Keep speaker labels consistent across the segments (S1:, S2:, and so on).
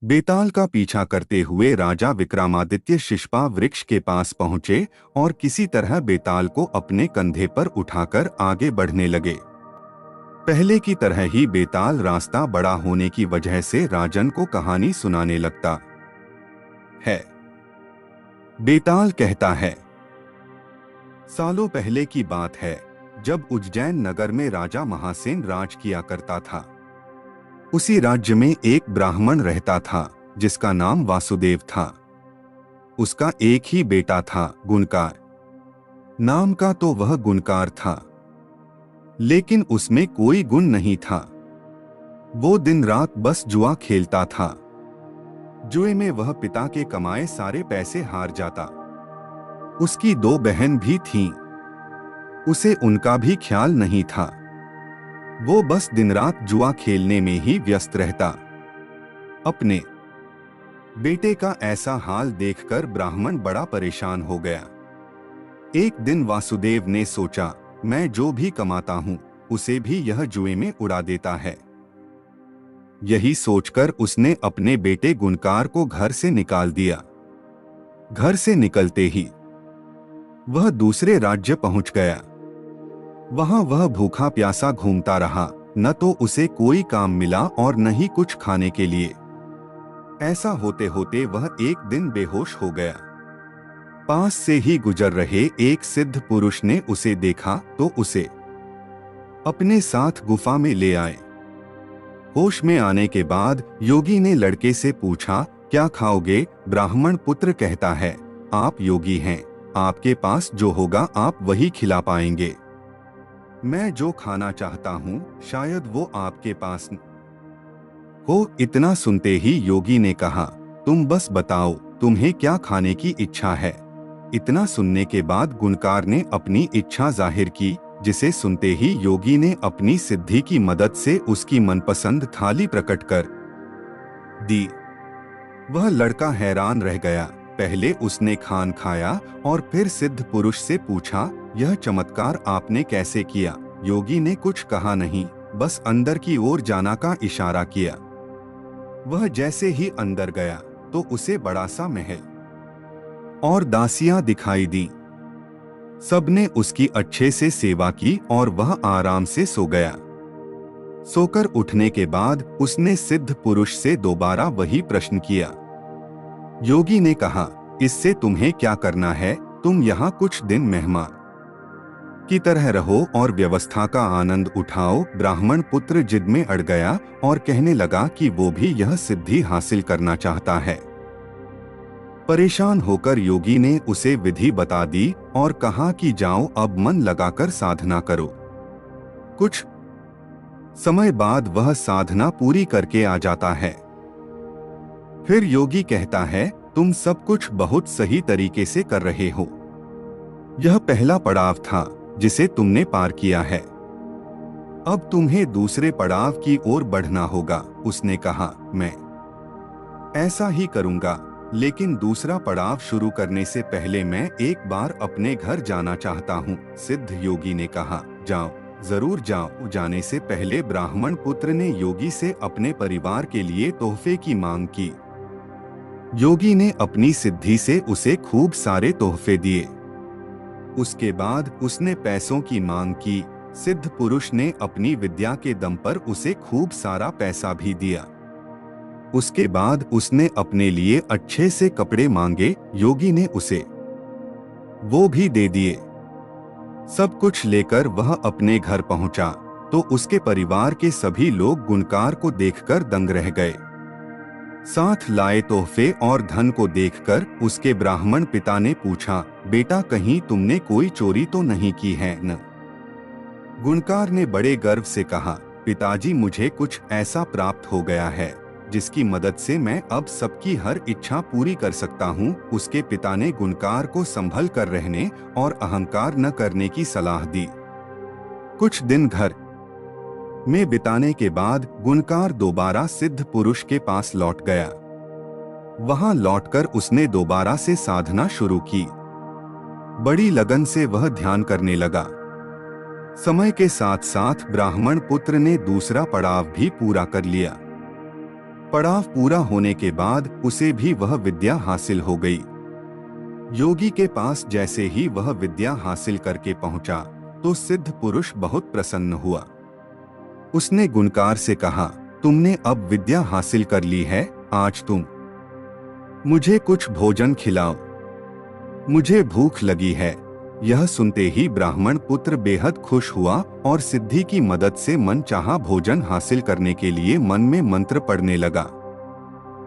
S1: बेताल का पीछा करते हुए राजा विक्रमादित्य शिशपा वृक्ष के पास पहुंचे और किसी तरह बेताल को अपने कंधे पर उठाकर आगे बढ़ने लगे। पहले की तरह ही बेताल रास्ता बड़ा होने की वजह से राजन को कहानी सुनाने लगता है। बेताल कहता है, सालों पहले की बात है, जब उज्जैन नगर में राजा महासेन राज किया करता था। उसी राज्य में एक ब्राह्मण रहता था जिसका नाम वासुदेव था। उसका एक ही बेटा था, गुणकार नाम का। तो वह गुणकार था, लेकिन उसमें कोई गुण नहीं था। वो दिन रात बस जुआ खेलता था। जुए में वह पिता के कमाए सारे पैसे हार जाता। उसकी दो बहन भी थीं। उसे उनका भी ख्याल नहीं था। वो बस दिन रात जुआ खेलने में ही व्यस्त रहता। अपने बेटे का ऐसा हाल देखकर ब्राह्मण बड़ा परेशान हो गया। एक दिन वासुदेव ने सोचा, मैं जो भी कमाता हूं उसे भी यह जुए में उड़ा देता है। यही सोचकर उसने अपने बेटे गुणकार को घर से निकाल दिया। घर से निकलते ही वह दूसरे राज्य पहुंच गया। वहां वह भूखा प्यासा घूमता रहा। न तो उसे कोई काम मिला और न ही कुछ खाने के लिए। ऐसा होते होते वह एक दिन बेहोश हो गया। पास से ही गुजर रहे एक सिद्ध पुरुष ने उसे देखा तो उसे अपने साथ गुफा में ले आए। होश में आने के बाद योगी ने लड़के से पूछा, क्या खाओगे? ब्राह्मण पुत्र कहता है, आप योगी हैं, आपके पास जो होगा आप वही खिला पाएंगे। मैं जो खाना चाहता हूँ शायद वो आपके पास न हो। इतना सुनते ही योगी ने कहा, तुम बस बताओ तुम्हें क्या खाने की इच्छा है। इतना सुनने के बाद गुणकार ने अपनी इच्छा जाहिर की, जिसे सुनते ही योगी ने अपनी सिद्धि की मदद से उसकी मनपसंद थाली प्रकट कर दी। वह लड़का हैरान रह गया। पहले उसने खान खाया और फिर सिद्ध पुरुष से पूछा, यह चमत्कार आपने कैसे किया? योगी ने कुछ कहा नहीं, बस अंदर की ओर जाना का इशारा किया। वह जैसे ही अंदर गया तो उसे बड़ा सा महल और दासियां दिखाई दी। सबने उसकी अच्छे से सेवा की और वह आराम से सो गया। सोकर उठने के बाद उसने सिद्ध पुरुष से दोबारा वही प्रश्न किया। योगी ने कहा, इससे तुम्हें क्या करना है? तुम यहाँ कुछ दिन मेहमान की तरह रहो और व्यवस्था का आनंद उठाओ। ब्राह्मण पुत्र जिद में अड़ गया और कहने लगा कि वो भी यह सिद्धि हासिल करना चाहता है। परेशान होकर योगी ने उसे विधि बता दी और कहा कि जाओ अब मन लगाकर साधना करो। कुछ समय बाद वह साधना पूरी करके आ जाता है। फिर योगी कहता है, तुम सब कुछ बहुत सही तरीके से कर रहे हो। यह पहला पड़ाव था जिसे तुमने पार किया है। अब तुम्हें दूसरे पड़ाव की ओर बढ़ना होगा। उसने कहा, मैं ऐसा ही करूंगा, लेकिन दूसरा पड़ाव शुरू करने से पहले मैं एक बार अपने घर जाना चाहता हूँ। सिद्ध योगी ने कहा, जाओ, जरूर जाओ। जाने से पहले ब्राह्मण पुत्र ने योगी से अपने परिवार के लिए तोहफे की मांग की। योगी ने अपनी सिद्धि से उसे खूब सारे तोहफे दिए। उसके बाद उसने पैसों की मांग की। सिद्ध पुरुष ने अपनी विद्या के दम पर उसे खूब सारा पैसा भी दिया। उसके बाद उसने अपने लिए अच्छे से कपड़े मांगे। योगी ने उसे वो भी दे दिए। सब कुछ लेकर वह अपने घर पहुंचा तो उसके परिवार के सभी लोग गुणकार को देखकर दंग रह गए। साथ लाए तोहफे और धन को देखकर उसके ब्राह्मण पिता ने पूछा, बेटा कहीं तुमने कोई चोरी तो नहीं की है न? गुणकार ने बड़े गर्व से कहा, पिताजी मुझे कुछ ऐसा प्राप्त हो गया है जिसकी मदद से मैं अब सबकी हर इच्छा पूरी कर सकता हूँ। उसके पिता ने गुणकार को संभल कर रहने और अहंकार न करने की सलाह दी। कुछ दिन घर में बिताने के बाद गुणकार दोबारा सिद्ध पुरुष के पास लौट गया। वहां लौटकर उसने दोबारा से साधना शुरू की। बड़ी लगन से वह ध्यान करने लगा। समय के साथ साथ ब्राह्मण पुत्र ने दूसरा पड़ाव भी पूरा कर लिया। पड़ाव पूरा होने के बाद उसे भी वह विद्या हासिल हो गई। योगी के पास जैसे ही वह विद्या हासिल करके पहुंचा तो सिद्ध पुरुष बहुत प्रसन्न हुआ। उसने गुणकार से कहा, तुमने अब विद्या हासिल कर ली है, आज तुम मुझे कुछ भोजन खिलाओ, मुझे भूख लगी है। यह सुनते ही ब्राह्मण पुत्र बेहद खुश हुआ और सिद्धि की मदद से मनचाहा भोजन हासिल करने के लिए मन में मंत्र पढ़ने लगा।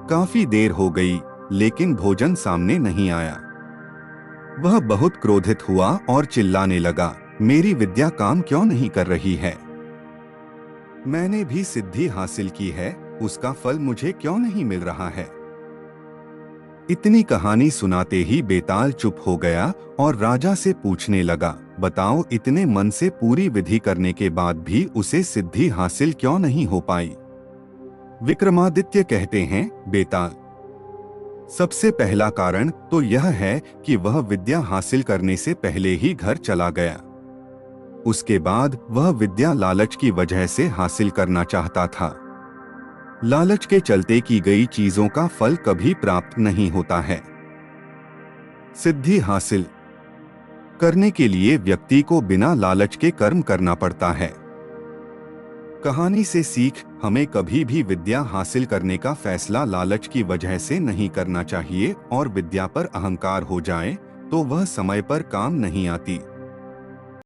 S1: काफी देर हो गई लेकिन भोजन सामने नहीं आया। वह बहुत क्रोधित हुआ और चिल्लाने लगा, मेरी विद्या काम क्यों नहीं कर रही है? मैंने भी सिद्धि हासिल की है, उसका फल मुझे क्यों नहीं मिल रहा है? इतनी कहानी सुनाते ही बेताल चुप हो गया और राजा से पूछने लगा, बताओ इतने मन से पूरी विधि करने के बाद भी उसे सिद्धि हासिल क्यों नहीं हो पाई? विक्रमादित्य कहते हैं, बेताल, सबसे पहला कारण तो यह है कि वह विद्या हासिल करने से पहले ही घर चला गया। उसके बाद वह विद्या लालच की वजह से हासिल करना चाहता था। लालच के चलते की गई चीजों का फल कभी प्राप्त नहीं होता है। सिद्धि हासिल करने के लिए व्यक्ति को बिना लालच के कर्म करना पड़ता है। कहानी से सीख, हमें कभी भी विद्या हासिल करने का फैसला लालच की वजह से नहीं करना चाहिए और विद्या पर अहंकार हो जाए तो वह समय पर काम नहीं आती।